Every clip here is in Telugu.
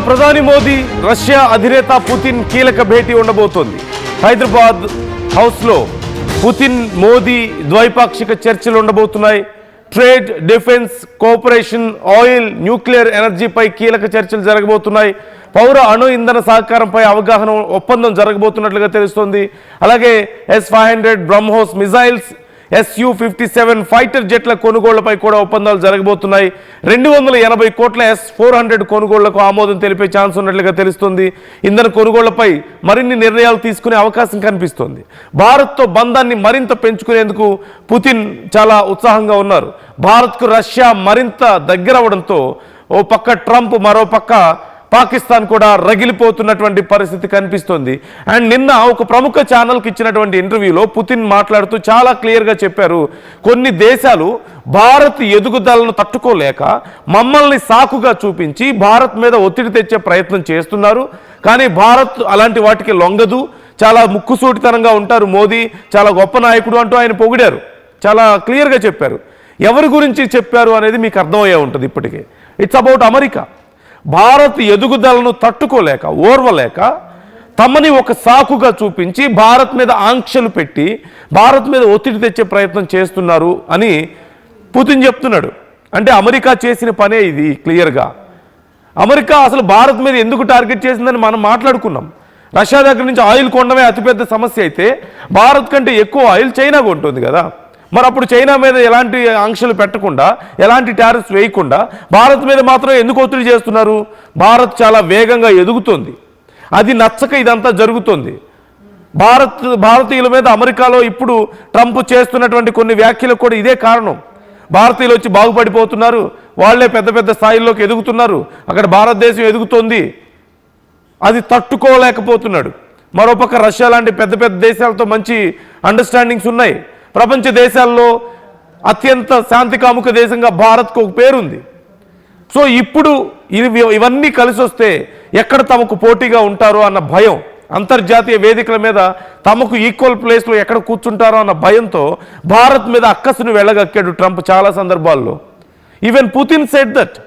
ప్రధాని మోదీ రష్యా అధినేత పుతిన్ కీలక భేటీ ఉండబోతోంది. హైదరాబాద్ హౌస్లో పుతిన్ మోదీ ద్వైపాక్షిక చర్చలు ఉండబోతున్నాయి. Trade, defence, cooperation, oil, nuclear ఎనర్జీపై కీలక చర్చలు జరగబోతున్నాయి. పౌర అణు ఇంధన సహకారంపై అవగాహన ఒప్పందం జరగబోతున్నట్లుగా తెలుస్తోంది. అలాగే S-500 BrahMos missiles, Su-57 fighter జెట్ల కొనుగోళ్లపై కూడా ఒప్పందాలు జరగబోతున్నాయి. 280 కోట్ల S-400 కొనుగోళ్లకు ఆమోదం తెలిపే ఛాన్స్ ఉన్నట్లుగా తెలుస్తుంది. ఇంధన కొనుగోళ్లపై మరిన్ని నిర్ణయాలు తీసుకునే అవకాశం కనిపిస్తోంది. భారత్తో బంధాన్ని మరింత పెంచుకునేందుకు పుతిన్ చాలా ఉత్సాహంగా ఉన్నారు. భారత్కు రష్యా మరింత దగ్గరవడంతో ఓ పక్క ట్రంప్, మరో పక్క పాకిస్తాన్ కూడా రగిలిపోతున్నటువంటి పరిస్థితి కనిపిస్తోంది. అండ్ నిన్న ఒక ప్రముఖ ఛానల్కి ఇచ్చినటువంటి ఇంటర్వ్యూలో పుతిన్ మాట్లాడుతూ చాలా క్లియర్గా చెప్పారు, కొన్ని దేశాలు భారత్ ఎదుగుదలను తట్టుకోలేక మమ్మల్ని సాకుగా చూపించి భారత్ మీద ఒత్తిడి తెచ్చే ప్రయత్నం చేస్తున్నారు. కానీ భారత్ అలాంటి వాటికి లొంగదు, చాలా ముక్కుసూటితనంగా ఉంటారు మోదీ, చాలా గొప్ప నాయకుడు అంటూ ఆయన పొగిడారు. చాలా క్లియర్గా చెప్పారు. ఎవరి గురించి చెప్పారు అనేది మీకు అర్థమయ్యే ఉంటుంది ఇప్పటికే. It's about America. భారత్ ఎదుగుదలను తట్టుకోలేక, ఓర్వలేక తమని ఒక సాకుగా చూపించి భారత్ మీద ఆంక్షలు పెట్టి భారత్ మీద ఒత్తిడి తెచ్చే ప్రయత్నం చేస్తున్నారు అని పుతిన్ చెప్తున్నాడు. అంటే అమెరికా చేసిన పనే ఇది. క్లియర్గా అమెరికా అసలు భారత్ మీద ఎందుకు టార్గెట్ చేసిందని మనం మాట్లాడుకున్నాం. రష్యా దగ్గర నుంచి ఆయిల్ కొనడమే అతిపెద్ద సమస్య అయితే భారత్ కంటే ఎక్కువ ఆయిల్ చైనా కొంటుంది కదా. మరి అప్పుడు చైనా మీద ఎలాంటి ఆంక్షలు పెట్టకుండా, ఎలాంటి టారిఫ్స్ వేయకుండా భారత్ మీద మాత్రం ఎందుకు ఒత్తిడి చేస్తున్నారు? భారత్ చాలా వేగంగా ఎదుగుతుంది, అది నచ్చక ఇదంతా జరుగుతుంది. భారతీయుల మీద అమెరికాలో ఇప్పుడు ట్రంప్ చేస్తున్నటువంటి కొన్ని వ్యాఖ్యలకు కూడా ఇదే కారణం. భారతీయులు వచ్చి బాగుపడిపోతున్నారు, వాళ్లే పెద్ద పెద్ద స్థాయిల్లోకి ఎదుగుతున్నారు, అక్కడ భారతదేశం ఎదుగుతోంది, అది తట్టుకోలేకపోతున్నాడు. మరోపక్క రష్యా లాంటి పెద్ద పెద్ద దేశాలతో మంచి అండర్స్టాండింగ్స్ ఉన్నాయి. ప్రపంచ దేశాల్లో అత్యంత శాంతి కాముక దేశంగా భారత్కు ఒక పేరుంది. సో ఇప్పుడు ఇవన్నీ కలిసి వస్తే ఎక్కడ తమకు పోటీగా ఉంటారో అన్న భయం, అంతర్జాతీయ వేదికల మీద తమకు ఈక్వల్ ప్లేస్లో ఎక్కడ కూర్చుంటారో అన్న భయంతో భారత్ మీద అక్కసును వెళ్ళగక్కాడు ట్రంప్ చాలా సందర్భాల్లో. Even Putin said that.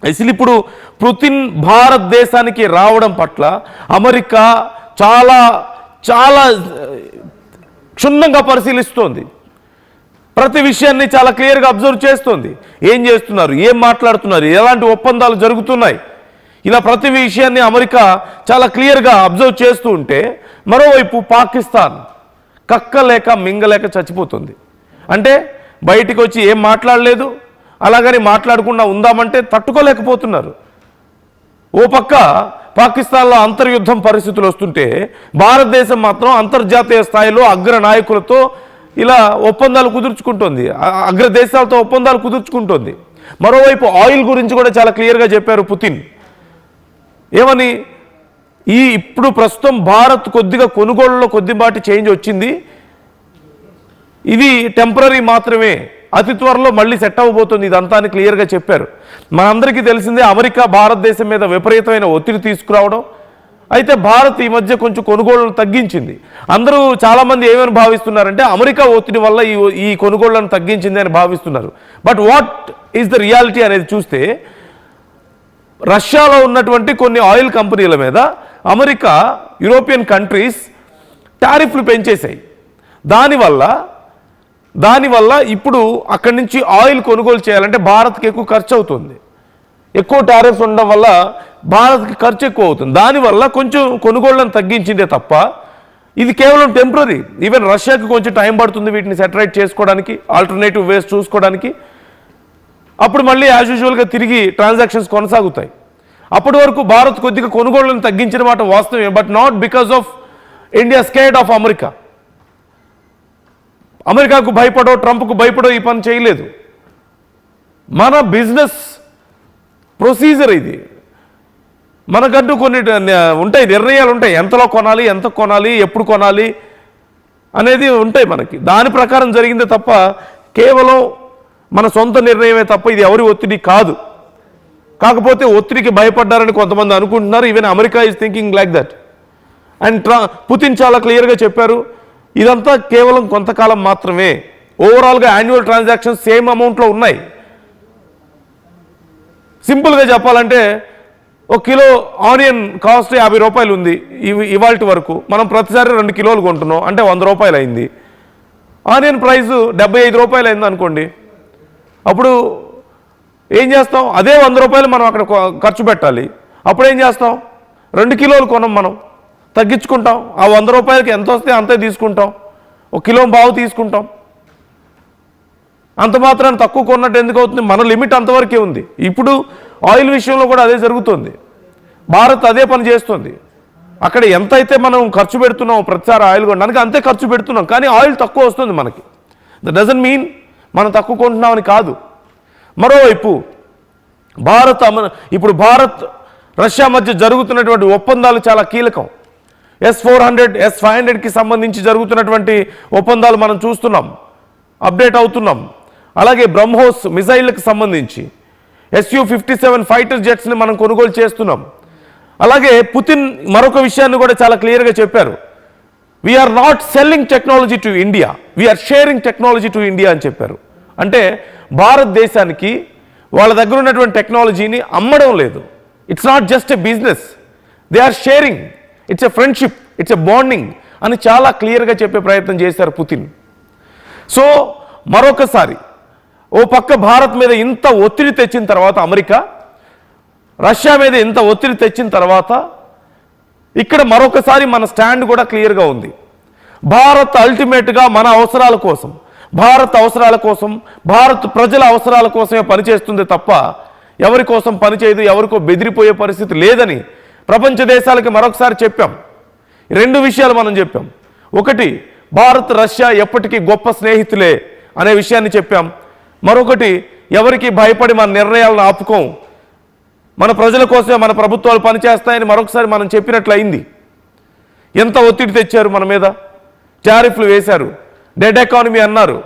అసలు ఇప్పుడు పుతిన్ భారతదేశానికి రావడం పట్ల అమెరికా చాలా చాలా క్షుణ్ణంగా పరిశీలిస్తోంది. ప్రతి విషయాన్ని చాలా క్లియర్గా అబ్జర్వ్ చేస్తోంది. ఏం చేస్తున్నారు, ఏం మాట్లాడుతున్నారు, ఎలాంటి ఒప్పందాలు జరుగుతున్నాయి, ఇలా ప్రతి విషయాన్ని అమెరికా చాలా క్లియర్గా అబ్జర్వ్ చేస్తూ ఉంటే మరోవైపు పాకిస్తాన్ కక్కలేక మింగలేక చచ్చిపోతుంది. అంటే బయటికి వచ్చి ఏం మాట్లాడలేదు, అలాగని మాట్లాడకుండా ఉందామంటే తట్టుకోలేకపోతున్నారు. ఓ పక్క పాకిస్తాన్లో అంతర్యుద్ధం పరిస్థితులు వస్తుంటే భారతదేశం మాత్రం అంతర్జాతీయ స్థాయిలో అగ్ర నాయకులతో ఇలా ఒప్పందాలు కుదుర్చుకుంటోంది, అగ్ర దేశాలతో ఒప్పందాలు కుదుర్చుకుంటోంది. మరోవైపు ఆయిల్ గురించి కూడా చాలా క్లియర్గా చెప్పారు పుతిన్. ఏమని, ఇప్పుడు ప్రస్తుతం భారత్ కొద్దిగా కొనుగోళ్లలో కొద్దిపాటి చేంజ్ వచ్చింది, ఇది టెంపరీ మాత్రమే, అతి త్వరలో మళ్ళీ సెట్ అవ్వబోతుంది ఇదంతా అని క్లియర్గా చెప్పారు. మనందరికీ తెలిసిందే అమెరికా భారతదేశం మీద విపరీతమైన ఒత్తిడి తీసుకురావడం. అయితే భారత్ ఈ మధ్య కొంచెం కొనుగోళ్లను తగ్గించింది. అందరూ చాలామంది ఏమని భావిస్తున్నారంటే అమెరికా ఒత్తిడి వల్ల ఈ కొనుగోళ్లను తగ్గించింది అని భావిస్తున్నారు. But what is the reality అనేది చూస్తే రష్యాలో ఉన్నటువంటి కొన్ని ఆయిల్ కంపెనీల మీద అమెరికా, యూరోపియన్ కంట్రీస్ టారిఫ్లు పెంచేశాయి. దానివల్ల ఇప్పుడు అక్కడి నుంచి ఆయిల్ కొనుగోలు చేయాలంటే భారత్కి ఎక్కువ ఖర్చు అవుతుంది. ఎక్కువ టారిఫ్స్ ఉండడం వల్ల భారత్కి ఖర్చు ఎక్కువ అవుతుంది. దానివల్ల కొంచెం కొనుగోళ్లను తగ్గించిందే తప్ప ఇది కేవలం టెంపరీ. ఈవెన్ రష్యాకి కొంచెం టైం పడుతుంది వీటిని సెటరైట్ చేసుకోవడానికి, ఆల్టర్నేటివ్ వేస్ చూసుకోవడానికి. అప్పుడు మళ్ళీ యాజ్ యూజువల్గా తిరిగి ట్రాన్సాక్షన్స్ కొనసాగుతాయి. అప్పటి వరకు భారత్ కొద్దిగా కొనుగోళ్లను తగ్గించిన మాట వాస్తవమే, but not because of India scared of America. అమెరికాకు భయపడో, ట్రంప్కు భయపడో ఈ పని చేయలేదు. మన బిజినెస్ ప్రొసీజర్ ఇది. మనకంటూ కొన్ని ఉంటాయి, నిర్ణయాలు ఉంటాయి, ఎంతలో కొనాలి, ఎంత కొనాలి, ఎప్పుడు కొనాలి అనేది ఉంటాయి మనకి. దాని ప్రకారం జరిగిందే తప్ప కేవలం మన సొంత నిర్ణయమే తప్ప ఇది ఎవరి ఒత్తిడి కాదు. కాకపోతే ఒత్తిడికి భయపడ్డారని కొంతమంది అనుకుంటున్నారు. Even America is thinking like that. And Putin చాలా క్లియర్గా చెప్పారు, ఇదంతా కేవలం కొంతకాలం మాత్రమే. ఓవరాల్గా యాన్యువల్ ట్రాన్సాక్షన్స్ సేమ్ అమౌంట్లో ఉన్నాయి. సింపుల్గా చెప్పాలంటే ఒక కిలో ఆనియన్ కాస్ట్ 50 రూపాయలు ఉంది ఇవాల్టి వరకు. మనం ప్రతిసారి 2 కిలోలు కొంటున్నాం అంటే 100 రూపాయలు అయింది. ఆనియన్ ప్రైస్ 75 రూపాయలు అయింది అనుకోండి. అప్పుడు ఏం చేస్తాం? అదే 100 రూపాయలు మనం అక్కడ ఖర్చు పెట్టాలి. అప్పుడు ఏం చేస్తాం? 2 కిలోలు కొనం, మనం తగ్గించుకుంటాం. ఆ 100 రూపాయలకి ఎంత వస్తే అంతే తీసుకుంటాం. 1 కిలో బావు తీసుకుంటాం. అంత మాత్రాన్ని తక్కువ కొన్నట్టు ఎందుకు అవుతుంది? మన లిమిట్ అంతవరకే ఉంది. ఇప్పుడు ఆయిల్ విషయంలో కూడా అదే జరుగుతుంది. భారత్ అదే పని చేస్తుంది. అక్కడ ఎంత అయితే మనం ఖర్చు పెడుతున్నాం ప్రతిసారి ఆయిల్ కొనడానికి అంతే ఖర్చు పెడుతున్నాం, కానీ ఆయిల్ తక్కువ వస్తుంది మనకి. దట్ డజంట్ మీన్ మనం తక్కువ కొంటున్నామని కాదు. మరోవైపు ఇప్పుడు భారత్ రష్యా మధ్య జరుగుతున్నటువంటి ఒప్పందాలు చాలా కీలకం. S-400 S-500కి సంబంధించి జరుగుతున్నటువంటి ఒప్పందాలు మనం చూస్తున్నాం, అప్డేట్ అవుతున్నాం. అలాగే బ్రహ్మోస్ మిసైళ్ళకి సంబంధించి Su-57 ఫైటర్ జెట్స్ని మనం కొనుగోలు చేస్తున్నాం. అలాగే పుతిన్ మరొక విషయాన్ని కూడా చాలా క్లియర్గా చెప్పారు. We're not selling technology to India, we're sharing technology to India అని చెప్పారు. అంటే భారతదేశానికి వాళ్ళ దగ్గర ఉన్నటువంటి టెక్నాలజీని అమ్మడం లేదు. It's not just a business, they are sharing, it's a friendship, it's a bonding అని చాలా క్లియర్గా చెప్పే ప్రయత్నం చేశారు పుతిన్. సో మరొకసారి ఓ పక్క భారత్ మీద ఇంత ఒత్తిడి తెచ్చిన తర్వాత, అమెరికా రష్యా మీద ఇంత ఒత్తిడి తెచ్చిన తర్వాత ఇక్కడ మరొకసారి మన స్టాండ్ కూడా క్లియర్గా ఉంది. భారత్ అల్టిమేట్గా మన అవసరాల కోసం, భారత్ అవసరాల కోసం, భారత్ ప్రజల అవసరాల కోసమే పనిచేస్తుంది తప్ప ఎవరి కోసం పనిచేయదు, ఎవరికో బెదిరిపోయే పరిస్థితి లేదని ప్రపంచ దేశాలకి మరొకసారి చెప్పాం. 2 విషయాలు మనం చెప్పాం. ఒకటి, భారత్ రష్యా ఎప్పటికీ గొప్ప స్నేహితులే అనే విషయాన్ని చెప్పాం. మరొకటి, ఎవరికి భయపడి మన నిర్ణయాలను ఆపుకోం, మన ప్రజల కోసమే మన ప్రభుత్వాలు పనిచేస్తాయని మరొకసారి మనం చెప్పినట్లయింది. ఎంత ఒత్తిడి తెచ్చారు మన మీద, టారిఫ్లు వేశారు, డెడ్ ఎకానమీ అన్నారు.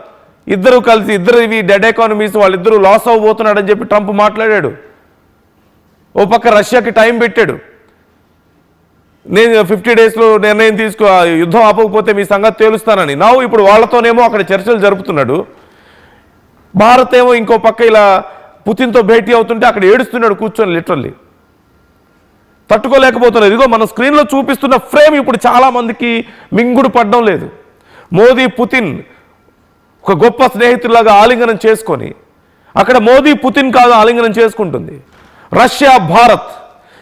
ఇద్దరు కలిసి ఇవి డెడ్ ఎకానమీస్, వాళ్ళిద్దరూ లాస్ అవ్వబోతున్నాడని చెప్పి ట్రంప్ మాట్లాడాడు. ఓ పక్క రష్యాకి టైం పెట్టాడు, నేను 50 డేస్లో నిర్ణయం యుద్ధం ఆపకపోతే మీ సంగతి తేలుస్తానని. ఇప్పుడు వాళ్ళతోనేమో అక్కడ చర్చలు జరుపుతున్నాడు. భారత్ ఏమో ఇంకో పక్క ఇలా పుతిన్తో భేటీ అవుతుంటే అక్కడ ఏడుస్తున్నాడు కూర్చొని, లిటరల్లీ తట్టుకోలేకపోతున్నారు. ఇదిగో మన స్క్రీన్లో చూపిస్తున్న ఫ్రేమ్ ఇప్పుడు చాలామందికి మింగుడు పడడం లేదు. మోదీ పుతిన్ ఒక గొప్ప స్నేహితులాగా ఆలింగనం చేసుకొని, అక్కడ మోదీ పుతిన్ కాదు ఆలింగనం చేసుకుంటుంది, రష్యా భారత్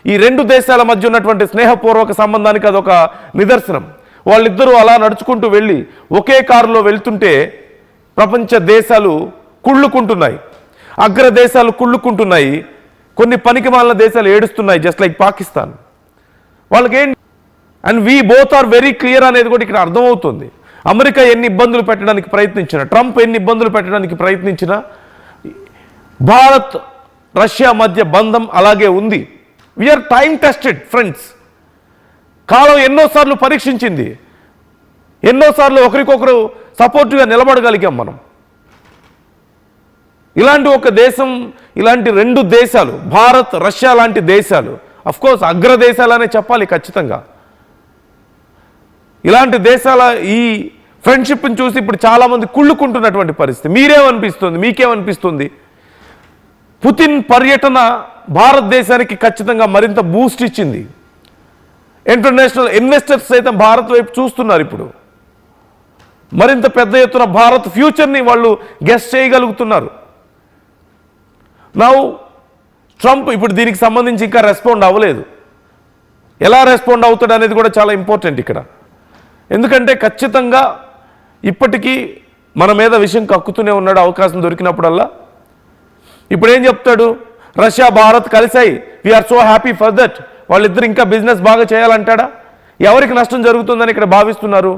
ఈ 2 దేశాల మధ్య ఉన్నటువంటి స్నేహపూర్వక సంబంధానికి అదొక నిదర్శనం. వాళ్ళిద్దరూ అలా నడుచుకుంటూ వెళ్ళి ఒకే కారులో వెళ్తుంటే ప్రపంచ దేశాలు కుళ్ళుకుంటున్నాయి, అగ్ర దేశాలు కుళ్ళుకుంటున్నాయి, కొన్ని పనికిమాలిన దేశాలు ఏడుస్తున్నాయి, జస్ట్ లైక్ పాకిస్తాన్. వాళ్ళకేంటి, and we both are very clear అనేది కూడా ఇక్కడ అర్థమవుతుంది. అమెరికా ఎన్ని ఇబ్బందులు పెట్టడానికి ప్రయత్నించినా, ట్రంప్ ఎన్ని ఇబ్బందులు పెట్టడానికి ప్రయత్నించినా, భారత్ రష్యా మధ్య బంధం అలాగే ఉంది. We're time tested friends. కాలం ఎన్నోసార్లు పరీక్షించింది, ఎన్నోసార్లు ఒకరికొకరు సపోర్టుగా నిలబడగలిగాం మనం. ఇలాంటి ఒక దేశం, ఇలాంటి 2 దేశాలు, భారత్ రష్యా లాంటి దేశాలు, అఫ్కోర్స్ అగ్ర దేశాలనే చెప్పాలి ఖచ్చితంగా. ఇలాంటి దేశాల ఈ ఫ్రెండ్షిప్ని చూసి ఇప్పుడు చాలామంది కుళ్ళుకుంటున్నటువంటి పరిస్థితి. మీరేమనిపిస్తుంది, మీకేమనిపిస్తుంది? పుతిన్ పర్యటన భారతదేశానికి ఖచ్చితంగా మరింత బూస్ట్ ఇచ్చింది. ఇంటర్నేషనల్ ఇన్వెస్టర్స్ సైతం భారత్ వైపు చూస్తున్నారు. ఇప్పుడు మరింత పెద్ద ఎత్తున భారత్ ఫ్యూచర్ని వాళ్ళు గెస్ చేయగలుగుతున్నారు. ట్రంప్ ఇప్పుడు దీనికి సంబంధించి ఇంకా రెస్పాండ్ అవ్వలేదు. ఎలా రెస్పాండ్ అవుతాడు అనేది కూడా చాలా ఇంపార్టెంట్ ఇక్కడ. ఎందుకంటే ఖచ్చితంగా ఇప్పటికీ మన మీద విషయం కక్కుతూనే ఉన్నాడు అవకాశం దొరికినప్పుడల్లా. ఇప్పుడు ఏం చెప్తాడు? రష్యా భారత్ కలిసాయి, we're so happy for that, వాళ్ళిద్దరు ఇంకా బిజినెస్ బాగా చేయాలంటాడా? ఎవరికి నష్టం జరుగుతుందని ఇక్కడ భావిస్తున్నారు?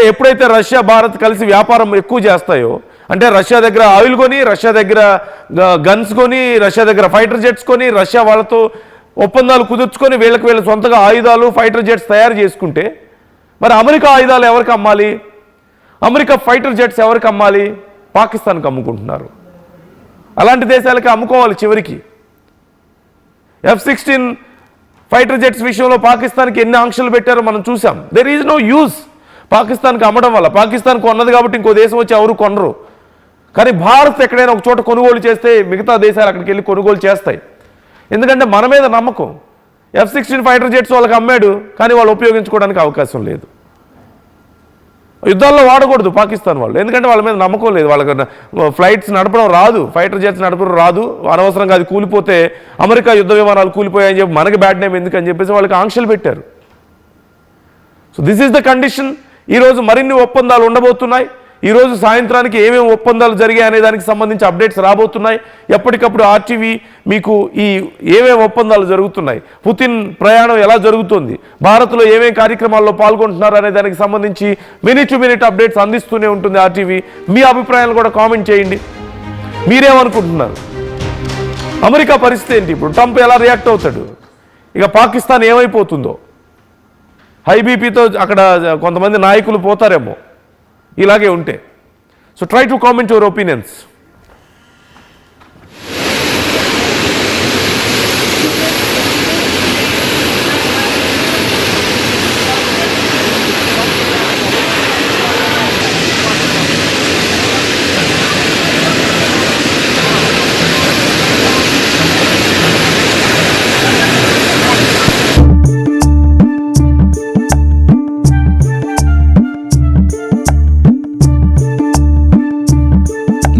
ఎప్పుడైతే రష్యా భారత్ కలిసి వ్యాపారం ఎక్కువ చేస్తాయో, అంటే రష్యా దగ్గర ఆయిల్ కొని, రష్యా దగ్గర గన్స్ కొని, రష్యా దగ్గర ఫైటర్ జెట్స్ కొని, రష్యా వాళ్ళతో ఒప్పందాలు కుదుర్చుకొని వీళ్ళ సొంతగా ఆయుధాలు ఫైటర్ జెట్స్ తయారు చేసుకుంటే, మరి అమెరికా ఆయుధాలు ఎవరికి అమ్మాలి? అమెరికా ఫైటర్ జెట్స్ ఎవరికి అమ్మాలి? పాకిస్తాన్కి అమ్ముకుంటున్నారు. అలాంటి దేశాలకి అమ్ముకోవాలి చివరికి. F-16 ఫైటర్ జెట్స్ విషయంలో పాకిస్తాన్కి ఎన్ని ఆంక్షలు పెట్టారో మనం చూసాం. దెర్ ఈజ్ నో యూజ్ పాకిస్తాన్కి అమ్మడం వల్ల. పాకిస్తాన్ కొన్నది కాబట్టి ఇంకో దేశం వచ్చి ఎవరు కొనరు. కానీ భారత్ ఎక్కడైనా ఒక చోట కొనుగోలు చేస్తే మిగతా దేశాలు అక్కడికి వెళ్ళి కొనుగోలు చేస్తాయి. ఎందుకంటే మన మీద నమ్మకం. F-16 ఫైటర్ జెట్స్ వాళ్ళకి అమ్మాడు, కానీ వాళ్ళు ఉపయోగించుకోవడానికి అవకాశం లేదు. యుద్ధాల్లో వాడకూడదు పాకిస్తాన్ వాళ్ళు, ఎందుకంటే వాళ్ళ మీద నమ్మకం లేదు. వాళ్ళకి ఫ్లైట్స్ నడపడం రాదు, ఫైటర్ జెట్స్ నడపడం రాదు. అనవసరంగా అది కూలిపోతే అమెరికా యుద్ధ విమానాలు కూలిపోయాయని చెప్పి మనకి బ్యాడ్ నేమ్ ఎందుకని చెప్పేసి వాళ్ళకి ఆంక్షలు పెట్టారు. So this is the condition. ఈరోజు మరిన్ని ఒప్పందాలు ఉండబోతున్నాయి. ఈరోజు సాయంత్రానికి ఏమేమి ఒప్పందాలు జరిగాయి అనే దానికి సంబంధించి అప్డేట్స్ రాబోతున్నాయి. ఎప్పటికప్పుడు ఆర్టీవీ మీకు ఈ ఏమేమి ఒప్పందాలు జరుగుతున్నాయి, పుతిన్ ప్రయాణం ఎలా జరుగుతుంది, భారత్లో ఏమేమి కార్యక్రమాల్లో పాల్గొంటున్నారు అనే దానికి సంబంధించి మినిట్ టు మినిట్ అప్డేట్స్ అందిస్తూనే ఉంటుంది ఆర్టీవీ. మీ అభిప్రాయాలు కూడా కామెంట్ చేయండి. మీరేమనుకుంటున్నారు? అమెరికా పరిస్థితి ఏంటి? ఇప్పుడు ట్రంప్ ఎలా రియాక్ట్ అవుతాడు? ఇక పాకిస్తాన్ ఏమైపోతుందో? హై బీపీతో అక్కడ కొంతమంది నాయకులు పోతారేమో ఇలాగే ఉంటే. So try to comment your opinions.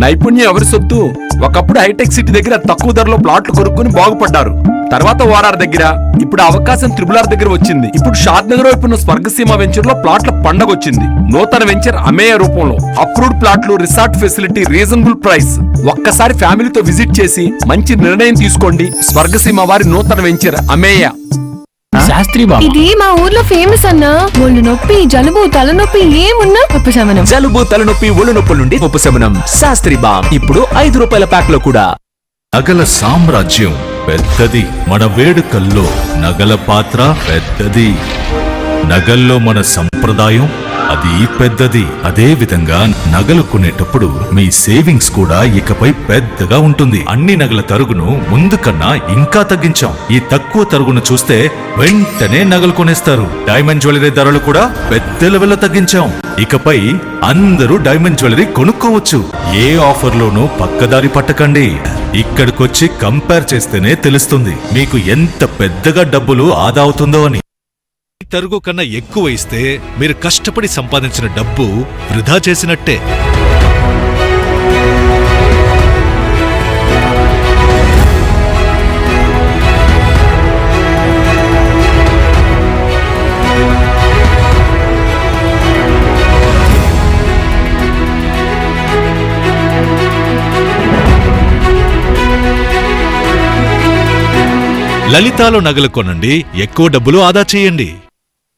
నైపుణ్యం ఎవరి సొత్తు? ఒకప్పుడు హైటెక్ సిటీ దగ్గర తక్కువ ధరలో ప్లాట్లు కొనుక్కుని బాగుపడ్డారు. తర్వాత ఓఆర్ఆర్ దగ్గర, ఇప్పుడు అవకాశం త్రిబుల్ దగ్గర వచ్చింది. ఇప్పుడు షాద్ నగర్ వైపు ఉన్న స్వర్గసీమ వెంచర్ లో ప్లాట్ల పండగ వచ్చింది. నూతన వెంచర్ అమేయ రూపంలో అప్రూవ్డ్ ప్లాట్లు, రిసార్ట్ ఫెసిలిటీ, రీజనబుల్ ప్రైస్. ఒక్కసారి ఫ్యామిలీతో విజిట్ చేసి మంచి నిర్ణయం తీసుకోండి. స్వర్గసీమ వారి నూతన వెంచర్ అమేయ. శాస్త్రి బాబు, ఇది మా ఊర్లో ఫేమస్ అన్నా. ఒళ్ళు నొప్పి, జలుబు, తలనొప్పి ఏమున్నా ఉపశమనం. జలుబు, తలనొప్పి, ఒళ్ళు నొప్పుల నుండి ఉపశమనం. శాస్త్రి బామ్ ఇప్పుడు ₹5 ప్యాక్ లో కూడా. నగల సామ్రాజ్యం పెద్దది, మన వేడుకల్లో నగల పాత్ర పెద్దది. నగల్లో మన సంప్రదాయం అది పెద్దది. అదే విధంగా నగలు కొనేటప్పుడు మీ సేవింగ్స్ కూడా ఇకపై పెద్దగా ఉంటుంది. అన్ని నగల తరుగును ముందు కన్నా ఇంకా తగ్గించాం. ఈ తక్కువ తరుగును చూస్తే వెంటనే నగలు కొనేస్తారు. డైమండ్ జ్యువెలరీ ధరలు కూడా పెద్ద లెవెల్లో తగ్గించాం. ఇకపై అందరూ డైమండ్ జ్యువెలరీ కొనుక్కోవచ్చు. ఏ ఆఫర్లోనూ పక్కదారి పట్టకండి. ఇక్కడికొచ్చి కంపేర్ చేస్తేనే తెలుస్తుంది మీకు ఎంత పెద్దగా డబ్బులు ఆదా అవుతుందో అని. తరుగు కన్నా ఎక్కువ ఇస్తే మీరు కష్టపడి సంపాదించిన డబ్బు వృధా చేసినట్టే. లలితాలో నగలు కొనండి, ఎక్కువ డబ్బులు ఆదా చేయండి.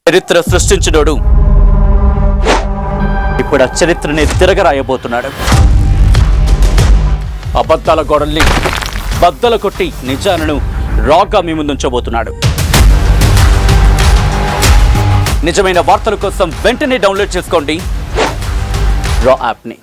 చరిత్ర సృష్టించినోడు ఇప్పుడు ఆ చరిత్రని తిరగరాయబోతున్నాడు. అబద్ధాల గోడల్ని బద్దలు కొట్టి నిజాలను రాగా మీ ముందుంచబోతున్నాడు. నిజమైన వార్తల కోసం వెంటనే డౌన్లోడ్ చేసుకోండి రా యాప్ని.